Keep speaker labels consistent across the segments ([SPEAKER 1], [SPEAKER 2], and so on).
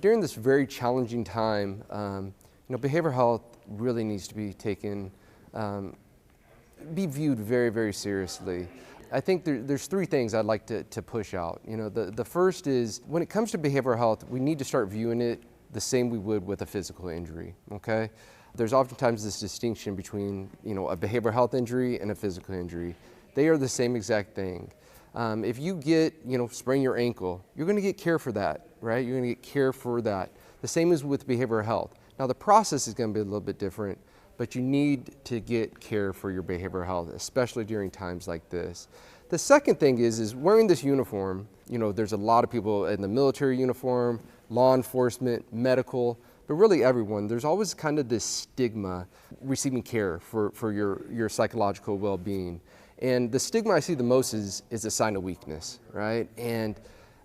[SPEAKER 1] During this very challenging time, behavioral health really needs to be taken, be viewed very, very seriously. I think there's three things I'd like to push out. The first is, when it comes to behavioral health, we need to start viewing it the same we would with a physical injury, okay? There's oftentimes this distinction between, a behavioral health injury and a physical injury. They are the same exact thing. If you sprain your ankle, you're gonna get care for that, right? You're gonna get care for that. The same is with behavioral health. Now the process is gonna be a little bit different, but you need to get care for your behavioral health, especially during times like this. The second thing is wearing this uniform. There's a lot of people in the military uniform, law enforcement, medical, but really everyone. There's always kind of this stigma receiving care for your psychological well-being. And the stigma I see the most is a sign of weakness, right? And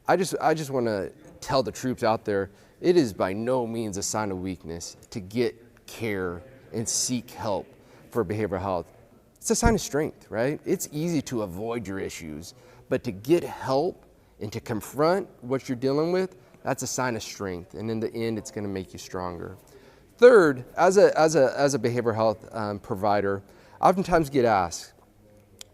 [SPEAKER 1] I just want to tell the troops out there, it is by no means a sign of weakness to get care and seek help for behavioral health. It's a sign of strength, right? It's easy to avoid your issues, but to get help and to confront what you're dealing with, that's a sign of strength. And in the end, it's going to make you stronger. Third, as a behavioral health provider, I oftentimes get asked,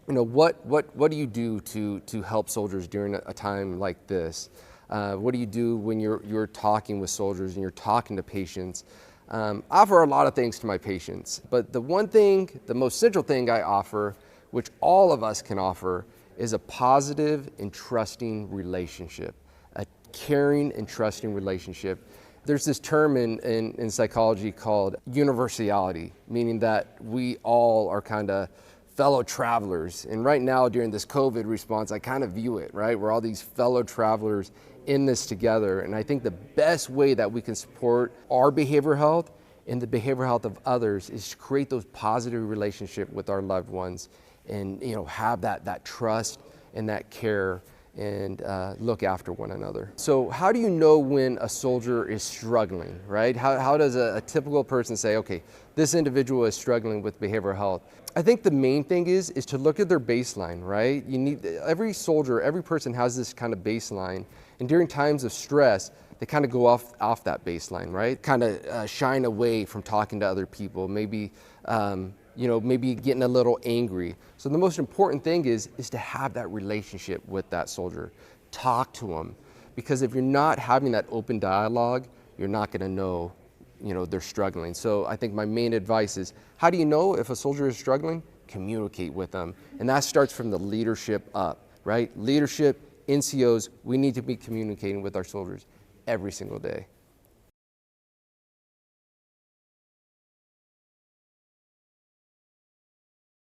[SPEAKER 1] what do you do to help soldiers during a time like this? What do you do when you're talking with soldiers and you're talking to patients? I offer a lot of things to my patients, but the most central thing I offer, which all of us can offer, is a positive and trusting relationship, a caring and trusting relationship. There's this term in psychology called universality, meaning that we all are kind of fellow travelers. And right now during this COVID response, I kind of view it, right? We're all these fellow travelers in this together. And I think the best way that we can support our behavioral health and the behavioral health of others is to create those positive relationships with our loved ones and have that trust and that care and look after one another. So how do you know when a soldier is struggling, right? How does a typical person say, okay, this individual is struggling with behavioral health? I think the main thing is to look at their baseline, right? Every soldier, every person has this kind of baseline, and during times of stress, they kind of go off that baseline, right? Kind of shine away from talking to other people, maybe maybe getting a little angry. So the most important thing is to have that relationship with that soldier. Talk to them, because if you're not having that open dialogue, you're not going to know, they're struggling. So I think my main advice is, how do you know if a soldier is struggling? Communicate with them. And that starts from the leadership up, right? Leadership, NCOs, we need to be communicating with our soldiers every single day.